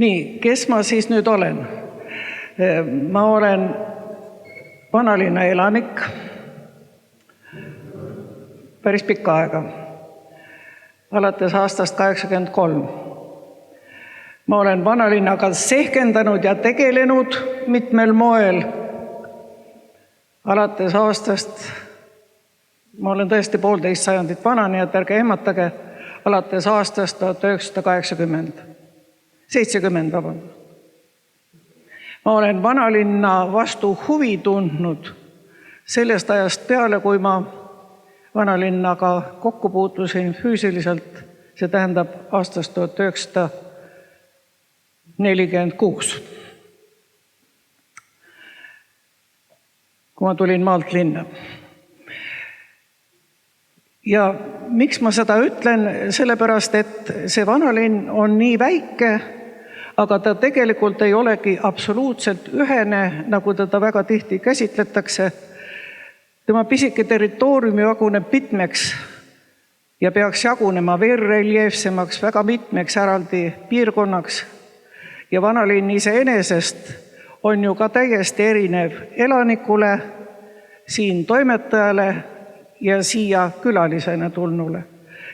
Nii, kes ma siis nüüd olen? Ma olen vanalinna elanik päris pikka aega, alates aastast 1983. Ma olen vanalinnaga sehkendanud ja tegelenud mitmel moel. Alates aastast, ma olen tõesti 1,5 sajandit vana, nii et ärge ehmatage, alates aastast 1970. Ma olen vanalinna vastu huvi tundnud sellest ajast peale, kui ma vanalinnaga kokku puutusin füüsiliselt, see tähendab aastast 1946. Kui ma tulin maalt linna. Ja miks ma seda ütlen? Sellepärast, et see vanalinn on nii väike, aga ta tegelikult ei olegi absoluutselt ühene, nagu teda väga tihti käsitletakse. Tema pisike territooriumi jaguneb mitmeks ja peaks jagunema veel reljeefsemaks, väga mitmeks eraldi piirkonnaks. Ja vanalinn iseenesest on ju ka täiesti erinev elanikule, siin toimetajale ja siia külalisena tulnule.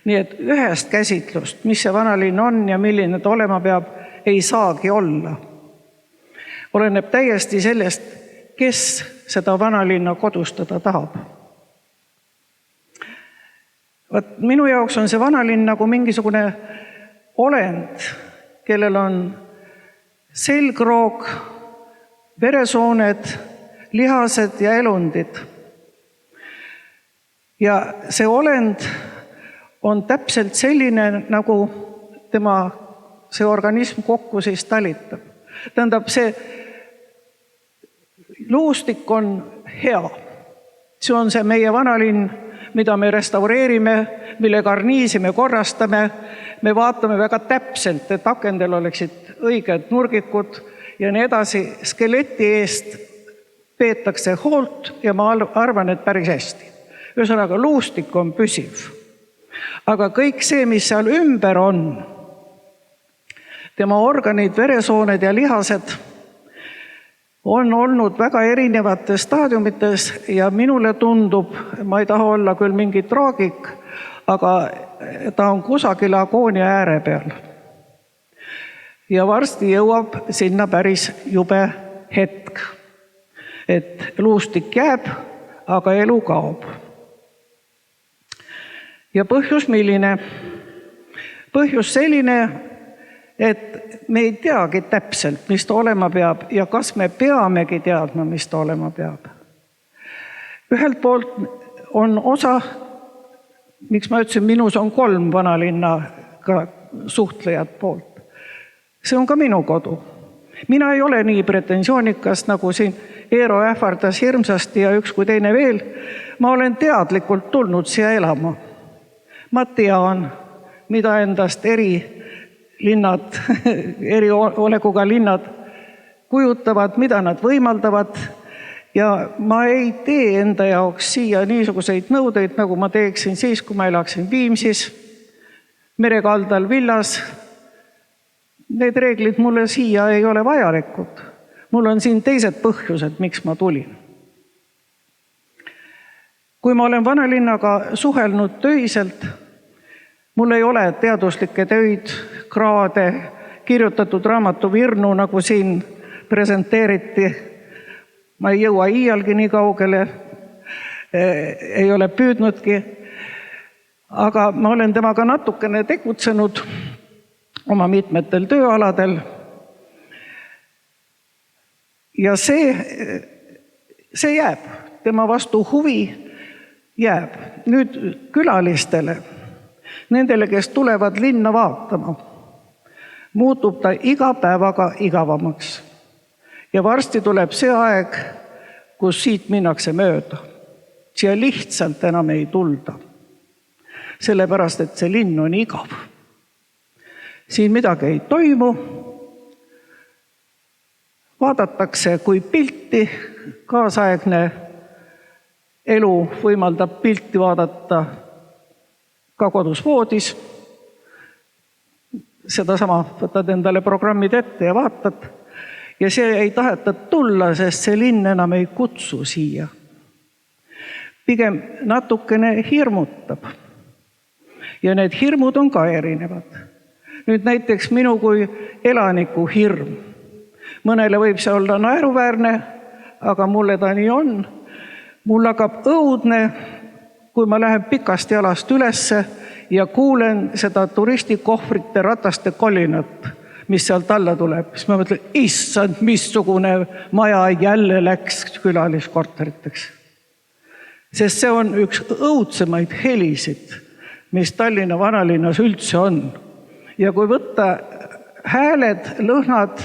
Nii et ühest käsitlust, mis see vanalinn on ja milline ta olema peab, ei saagi olla. Oleneb täiesti sellest, kes seda vanalinna kodustada tahab. Minu jaoks on see vanalinn nagu mingisugune olend, kellel on selgroog, veresooned, lihased ja elundid. Ja see olend on täpselt selline, nagu see organism kokku siis talitab. Tähendab, see luustik on hea. See on see meie vanalinn, mida me restaureerime, mille karniisi me korrastame. Me vaatame väga täpselt, et akendel oleksid õiged nurgikud ja nii edasi. Skeleti eest peetakse hoolt ja ma arvan, et päris hästi. Ühesõnaga, luustik on püsiv. Aga kõik see, mis seal ümber on, tema organid, veresooned ja lihased, on olnud väga erinevates staadiumites ja minule tundub, ma ei taha olla küll mingi traagik, aga ta on kusagil agoonia ääre peal. Ja varsti jõuab sinna päris jube hetk, et luustik jääb, aga elu kaob. Ja põhjus milline? Põhjus selline, et me ei teagi täpselt, mis ta olema peab ja kas me peamegi teadma, mis ta olema peab. Ühelt poolt on osa, miks ma ütlesin, minus on 3 vanalinnaga suhtlejat poolt. See on ka minu kodu. Mina ei ole nii pretensioonikas, nagu siin Eero ähvardas hirmsasti ja üks kui teine veel. Ma olen teadlikult tulnud siia elama. Ma tean, mida endast eri olekuga linnad kujutavad, mida nad võimaldavad. Ja ma ei tee enda jaoks siia niisuguseid nõudeid, nagu ma teeksin siis, kui ma elaksin Viimsis, merekaldal villas. Need reeglid mulle siia ei ole vajalikud. Mul on siin teised põhjused, miks ma tulin. Kui ma olen vanalinnaga suhelnud töiselt, mul ei ole teaduslikke töid, kraade, kirjutatud raamatu Virnu, nagu siin presenteeriti. Ma ei jõua iialgi nii kaugele, ei ole püüdnudki, aga ma olen temaga natukene tegutsenud oma mitmetel tööaladel. Ja see jääb, tema vastu huvi jääb. Nüüd külalistele, nendele, kes tulevad linna vaatama, muutub ta iga päevaga igavamaks. Ja varsti tuleb see aeg, kus siit minnakse mööda. Siia lihtsalt enam ei tulda. Sellepärast, et see linn on igav. Siin midagi ei toimu. Vaadatakse kui pilti, kaasaegne elu võimaldab pilti vaadata ka kodus voodis. sedasama, võtad endale programmid ette ja vaatad. Ja see ei taheta tulla, sest see linn enam ei kutsu siia. Pigem natukene hirmutab. Ja need hirmud on ka erinevad. Nüüd näiteks minu kui elaniku hirm. Mõnele võib see olla naeruväärne, aga mulle ta nii on. Mul hakkab õudne, kui ma lähen pikast jalast ülesse ja kuulen seda turistikohvrite rataste kolinat, mis sealt alla tuleb. Siis ma mõtlen, issand, missugune maja jälle läks külaliskorteriteks. Sest see on üks õudsemaid helisid, mis Tallinna vanalinnas üldse on. Ja kui võtta hääled, lõhnad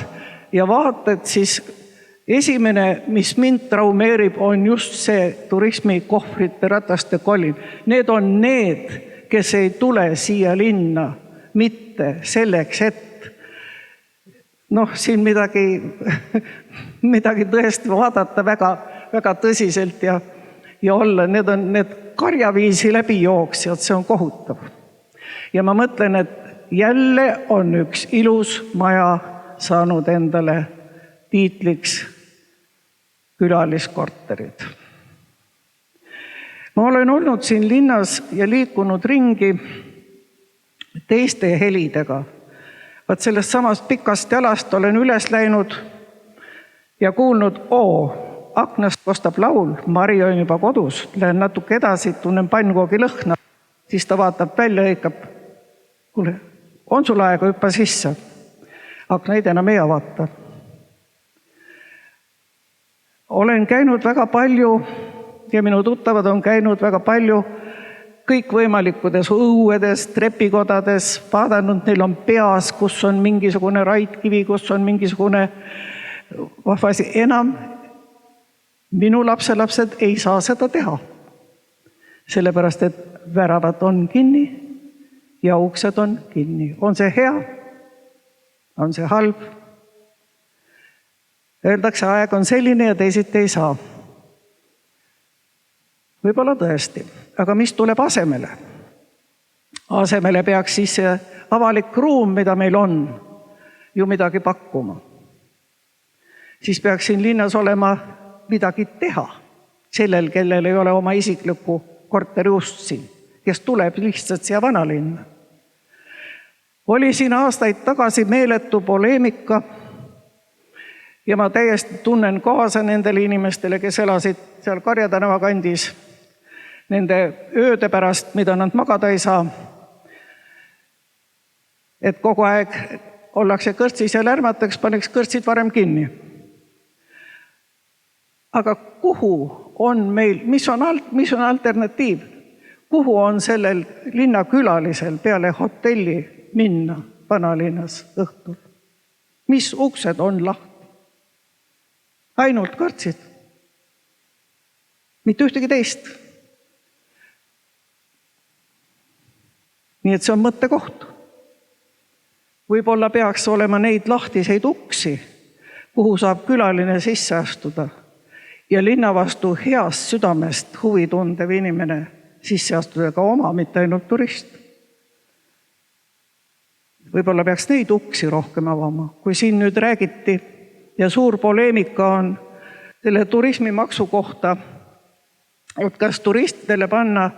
ja vaated, siis esimene, mis mind traumeerib, on just see turismikohvrite rataste kolin. Need on need, kes ei tule siia linna mitte selleks, et siin midagi tõesti vaadata väga tõsiselt ja olla. Need on need karjaviisi läbijooksjad, see on kohutav. Ja ma mõtlen, et jälle on üks ilus maja saanud endale tiitliks külaliskorterid. Ma olen olnud siin linnas ja liikunud ringi teiste helidega. Vaat sellest samast pikast jalast olen üles läinud ja kuulnud, aknast kostab laul, Mari on juba kodus, lähen natuke edasi, tunnen pannkoogi lõhna, siis ta vaatab välja ja ikab, kuule, on sul aega, hüppa sisse. Aknaid enam ei avata. Olen käinud väga palju ja minu tuttavad on käinud väga palju kõikvõimalikudes õuedes, trepikodades, vaadanud, neil on peas, kus on mingisugune raidkivi, kus on mingisugune vahvasi. Enam minu lapselapsed ei saa seda teha. Sellepärast, et väravad on kinni ja uksed on kinni. On see hea? On see halb? Öeldakse, aeg on selline ja teisiti ei saa. Võib-olla tõesti. Aga mis tuleb asemele? Asemele peaks siis see avalik ruum, mida meil on, ju midagi pakkuma. Siis peaks siin linnas olema midagi teha sellel, kellel ei ole oma isiklikku korteriust siin, kes tuleb lihtsalt siia vanalinna. Oli siin aastaid tagasi meeletu poleemika ja ma täiesti tunnen kaasa nendele inimestele, kes elasid seal Karjatänava kandis, nende ööde pärast, mida nad magada ei saa. Et kogu aeg ollakse kõrtsis ja lärmataks, paneks kõrtsid varem kinni. Aga kuhu on meil, mis on alternatiiv? Kuhu on sellel linnakülalisel peale hotelli minna vanalinnas õhtul? Mis uksed on lahti? Ainult kõrtsid. Mitte ühtegi teist. Nii et see on mõttekoht. Võib-olla peaks olema neid lahtiseid uksi, kuhu saab külaline sisse astuda ja linna vastu heast südamest huvi tundev inimene sisse astuda ka oma, mitte ainult turist. Võib-olla peaks neid uksi rohkem avama. Kui siin nüüd räägiti ja suur poleemika on selle turismimaksu kohta, et kas turistidele panna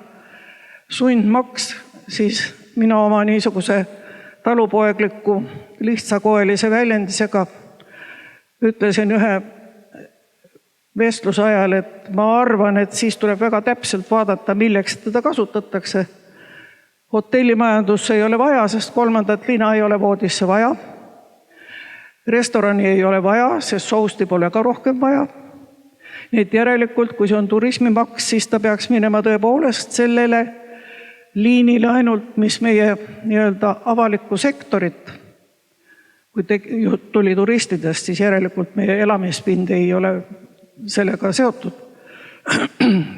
sundmaks, siis mina oma niisuguse talupoegliku lihtsakoelise väljendisega ütlesin ühe vestluse ajal, et ma arvan, et siis tuleb väga täpselt vaadata, milleks teda kasutatakse. Hotellimajandusse ei ole vaja, sest 3. lina ei ole voodisse vaja. Restorani ei ole vaja, sest sousti pole ka rohkem vaja. Nii et järelikult, kui see on turismimaks, siis ta peaks minema tõepoolest sellele liinile ainult, mis meie nii-öelda avalikku sektorit. Kui tuli turistidest, siis järelikult meie elamispind ei ole sellega seotud.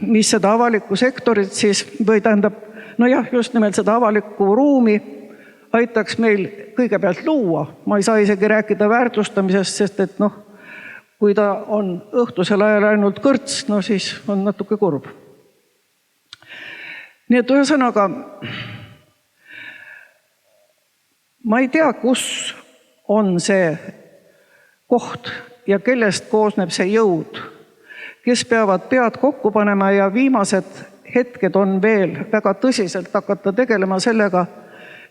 Mis seda avalikku sektorit siis, või tähendab, just nimelt seda avalikku ruumi aitaks meil kõigepealt luua. Ma ei saa isegi rääkida väärtustamisest, sest et kui ta on õhtusel ajal ainult kõrts, siis on natuke kurb. Nii et ühesõnaga, Ma ei tea, kus on see koht ja kellest koosneb see jõud, kes peavad pead kokku panema ja viimased hetked on veel väga tõsiselt hakata tegelema sellega,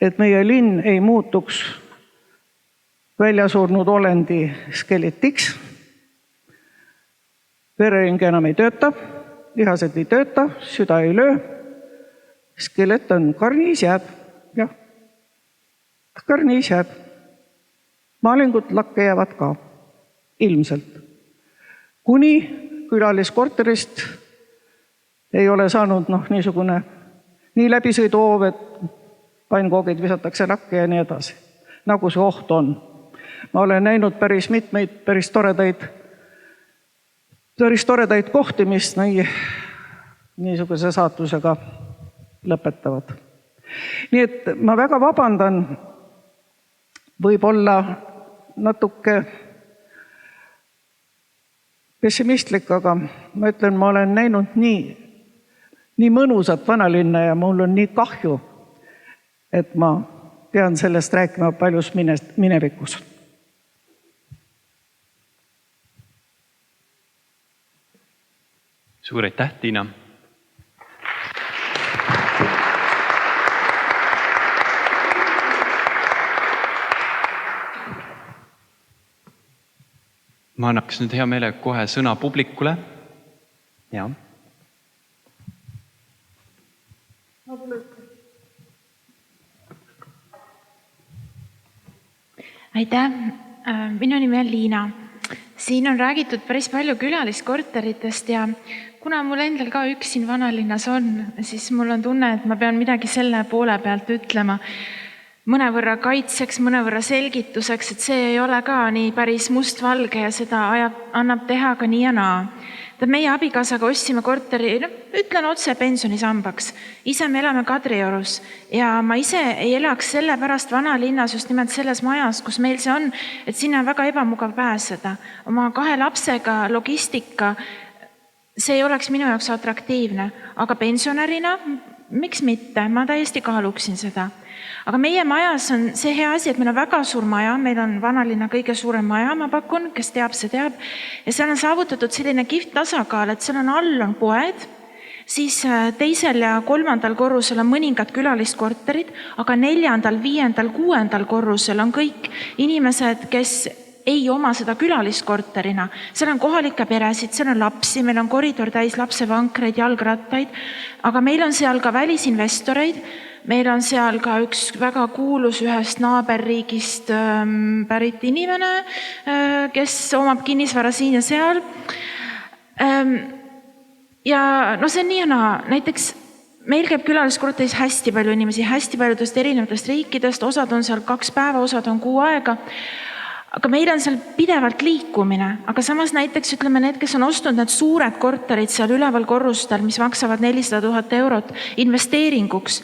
et meie linn ei muutuks väljasurnud olendi skeletiks. Verering enam ei tööta, lihased ei tööta, süda ei löö. Skelet on, karniis jääb. Jah, karniis jääb. Maalingud lakke jäävad ka, ilmselt. Kuni külaliskorterist ei ole saanud niisugune nii läbisõiduhoov, et pannkoogid visatakse lakke ja nii edasi. Nagu see oht on. Ma olen näinud päris mitmeid päris toredaid kohti, mis niisuguse saatusega lõpetavad. Nii et ma väga vabandan, võib-olla natuke pessimistlik, aga ma ütlen, ma olen näinud nii mõnusat vanalinna ja mul on nii kahju, et ma pean sellest rääkima paljus minevikus. Suur aitäh, Tiina! Ma annaks nüüd hea meelega kohe sõna publikule. Ja. Aitäh! Minu nimi on Liina. Siin on räägitud päris palju külaliskorteritest ja kuna mul endal ka üks siin vanalinnas on, siis mul on tunne, et ma pean midagi selle poole pealt ütlema. Mõnevõrra kaitseks, mõnevõrra selgituseks, et see ei ole ka nii päris mustvalge ja seda annab teha ka nii ja naa. Meie abikaasaga ostsime korteri, ütlen otse pensionisambaks. Ise me elame Kadriorus ja ma ise ei elaks selle pärast vanalinnas just nimelt selles majas, kus meil see on, et sinna on väga ebamugav pääseda. Oma 2 lapsega logistika, see ei oleks minu jaoks atraktiivne, aga pensionärina, miks mitte, ma täiesti kaaluksin seda. Aga meie majas on see hea asi, et meil on väga suur maja, meil on vanalinna kõige suurem maja, ma pakun, kes teab, see teab. Ja seal on saavutatud selline kihvt tasakaal, et seal on all on poed, siis 2. ja 3. korrusel on mõningad külaliskorterid, aga 4., 5., 6. korrusel on kõik inimesed, kes ei oma seda külaliskorterina. Seal on kohalikke peresid, seal on lapsi, meil on koridor täis lapsevankreid, jalgrattaid, aga meil on seal ka välisinvestoreid. Meil on seal ka üks väga kuulus ühest naaberriigist pärit inimene, kes omab kinnisvara siin ja seal. Ja see on nii ja naa. Näiteks meil käib külaliskorteris hästi palju inimesi, hästi paljudest erinevatest riikidest, osad on seal 2 päeva, osad on 6 aega. Aga meil on seal pidevalt liikumine, aga samas näiteks ütleme need, kes on ostnud need suured korterid seal üleval korrustel, mis maksavad 400 000 eurot investeeringuks,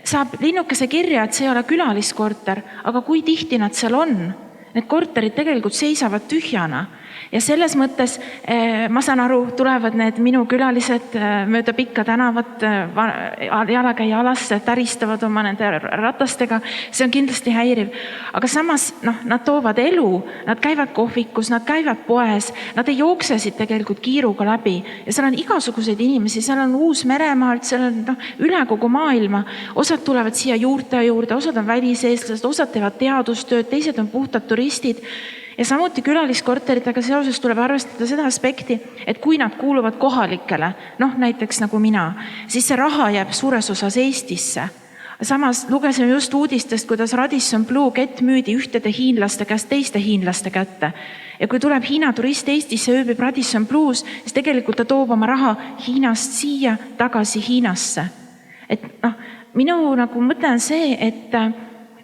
saab linnukese kirja, et see ei ole külaliskorter, aga kui tihti nad seal on, need korterid tegelikult seisavad tühjana. Ja selles mõttes ma saan aru, tulevad need minu külalised mööda pikka tänavat, jalakäija alas, täristavad oma nende ratastega, see on kindlasti häiriv. Aga samas nad toovad elu, nad käivad kohvikus, nad käivad poes, nad ei jookse siit tegelikult kiiruga läbi. Ja seal on igasuguseid inimesi, seal on Uus-Meremaalt, seal on üle kogu maailma. Osad tulevad siia juurde, osad on väliseestlased, osad teevad teadustööd, teised on puhtad turistid. Ja samuti külaliskorteritega seoses tuleb arvestada seda aspekti, et kui nad kuuluvad kohalikele, näiteks nagu mina, siis see raha jääb suures osas Eestisse. Samas lugesime just uudistest, kuidas Radisson Blu kett müüdi ühtede hiinlaste käest teiste hiinlaste kätte. Ja kui tuleb Hiina turist Eestisse, ööbib Radisson Blus, siis tegelikult ta toob oma raha Hiinast siia tagasi Hiinasse. Et minu mõte on see, et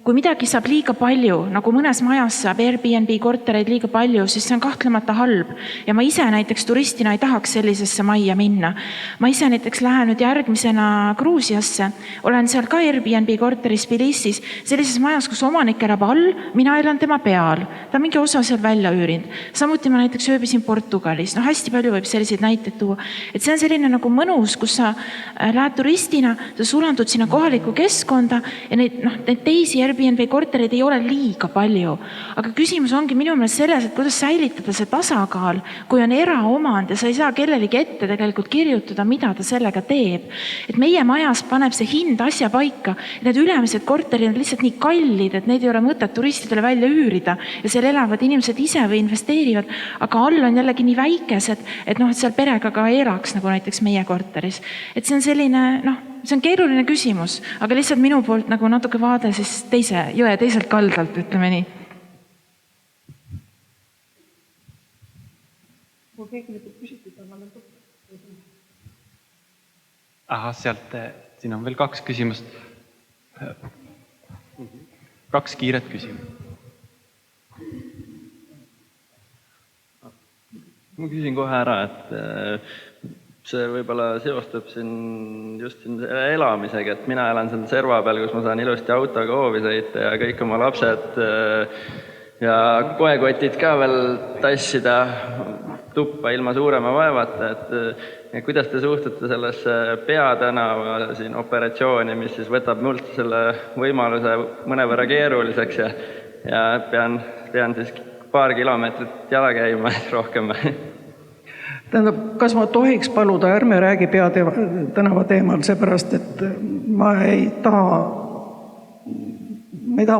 kui midagi saab liiga palju, nagu mõnes majas saab Airbnb kortereid liiga palju, siis see on kahtlemata halb. Ja ma ise näiteks turistina ei tahaks sellisesse majja minna. Ma ise näiteks lähen nüüd järgmisena Gruusiasse. Olen seal ka Airbnb korteris Tbilisis, sellises majas, kus omanik elab all, mina elan tema peal. Ta mingi osa seal välja üürinud. Samuti ma näiteks ööbisin Portugalis. Hästi palju võib selliseid näiteid tuua. Et see on selline nagu mõnus, kus sa lähed turistina, sa sulandud sinna kohalikku keskkonda ja neid teisi Airbnb korterid ei ole liiga palju. Aga küsimus ongi minu meelest selles, et kuidas säilitada see tasakaal, kui on eraomand ja sa ei saa kellelegi ette tegelikult kirjutada, mida ta sellega teeb. Et meie majas paneb see hind asja paika. Need ülemised korterid on lihtsalt nii kallid, et neid ei ole mõtet turistidele välja üürida ja seal elavad inimesed ise või investeerivad, aga all on jällegi nii väikesed, et seal perega ka elaks, nagu näiteks meie korteris. Et see on selline, see on keeruline küsimus, aga lihtsalt minu poolt nagu natuke vaade siis jõe teiselt kaldalt, ütleme nii. Sealt, siin on veel 2 küsimust. 2 kiiret küsimust. Ma küsin kohe ära, et see võib-olla seostub just siin elamisega, et mina elan seal serva peal, kus ma saan ilusti autoga hoovi sõita ja kõik oma lapsed ja koekotid ka veel tassida tuppa ilma suurema vaevata, et kuidas te suhtute sellesse Peatänava siin operatsiooni, mis siis võtab mult selle võimaluse mõnevõrra keeruliseks ja pean siis paar kilomeetrit jala käima rohkem. Tähendab, kas ma tohiks paluda, ärme räägi Peatänava teemal, seepärast, et ma ei taha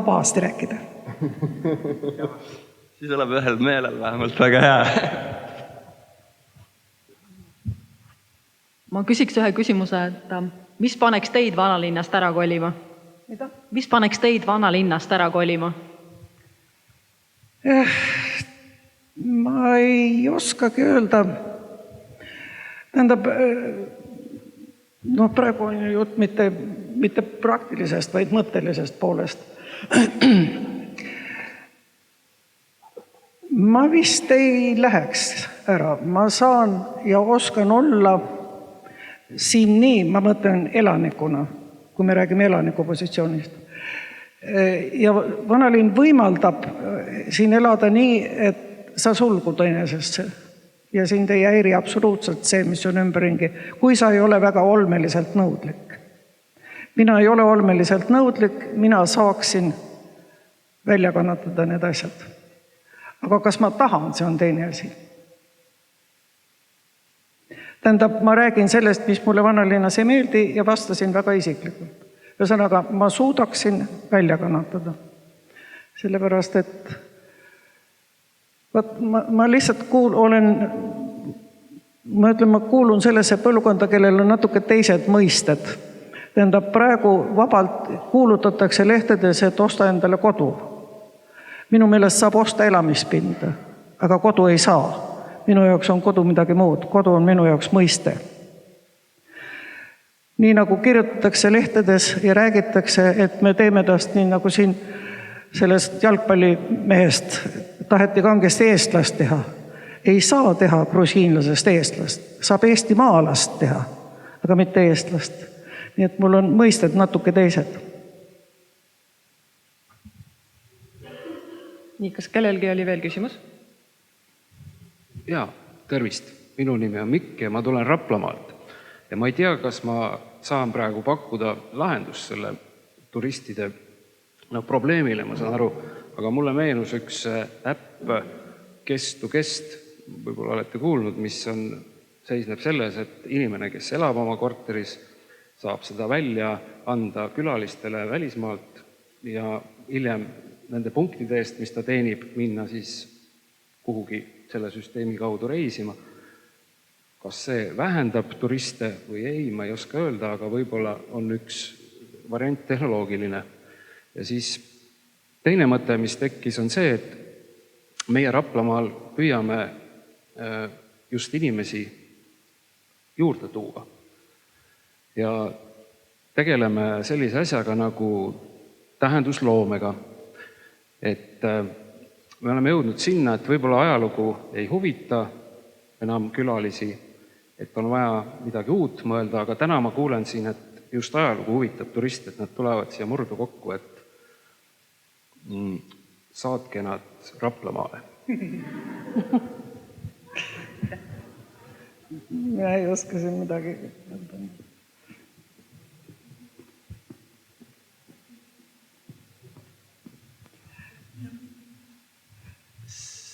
pahasti rääkida. Siis oleb ühel meelel vähemalt väga hea. Ma küsiks ühe küsimuse, et mis paneks teid vanalinnast ära kolima? Mida? Mis paneks teid vanalinnast ära kolima? Ma ei oskagi öelda. Tähendab, praegu on jutt mitte praktilisest, vaid mõttelisest poolest. Ma vist ei läheks ära. Ma saan ja oskan olla siin nii, ma mõtlen elanikuna, kui me räägime elaniku positsioonist. Ja vanalinn võimaldab siin elada nii, et sa sulgud enesesse ja sind ei häiri absoluutselt see, mis on ümberringi, kui sa ei ole väga olmeliselt nõudlik. Mina ei ole olmeliselt nõudlik, mina saaksin välja kannatada need asjad. Aga kas ma tahan, see on teine asi. Tähendab, ma räägin sellest, mis mulle vanalinnas ei meeldi ja vastasin väga isiklikult. Ühesõnaga, ma suudaksin välja kannatada. Sellepärast, et ma lihtsalt ma kuulun sellesse põlvkonda, kellel on natuke teised mõisted. Tähendab, praegu vabalt kuulutatakse lehtedes, et osta endale kodu. Minu meelest saab osta elamispinda, aga kodu ei saa. Minu jaoks on kodu midagi muud. Kodu on minu jaoks mõiste. Nii nagu kirjutatakse lehtedes ja räägitakse, et me teeme tast nii nagu siin sellest jalgpallimehest taheti kangesti eestlast teha. Ei saa teha grusiinlasest eestlast. Saab eestimaalast teha, aga mitte eestlast. Nii et mul on mõisted natuke teised. Nii, kas kellelgi oli veel küsimus? Jaa, tervist. Minu nimi on Mikk ja ma tulen Raplamaalt. Ja ma ei tea, kas ma saan praegu pakkuda lahendust selle turistide probleemile, ma saan aru, aga mulle meenus üks äpp Guest to Guest, võib-olla olete kuulnud, mis seisneb selles, et inimene, kes elab oma korteris, saab seda välja anda külalistele välismaalt ja hiljem nende punktide eest, mis ta teenib, minna siis kuhugi selle süsteemi kaudu reisima. Kas see vähendab turiste või ei, ma ei oska öelda, aga võib-olla on üks variant tehnoloogiline. Ja siis teine mõte, mis tekkis, on see, et meie Raplamaal püüame just inimesi juurde tuua. Ja tegeleme sellise asjaga nagu tähendusloomega. Et me oleme jõudnud sinna, et võib-olla ajalugu ei huvita enam külalisi, et on vaja midagi uut mõelda, aga täna ma kuulen siin, et just ajalugu huvitab turiste, et nad tulevad siia murdu kokku, et saatke nad Raplamaale. Mina ei oska siin midagi.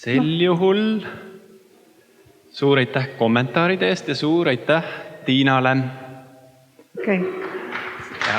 sel juhul suur aitäh kommentaaride eest ja suur aitäh Tiinale. okei. Ja.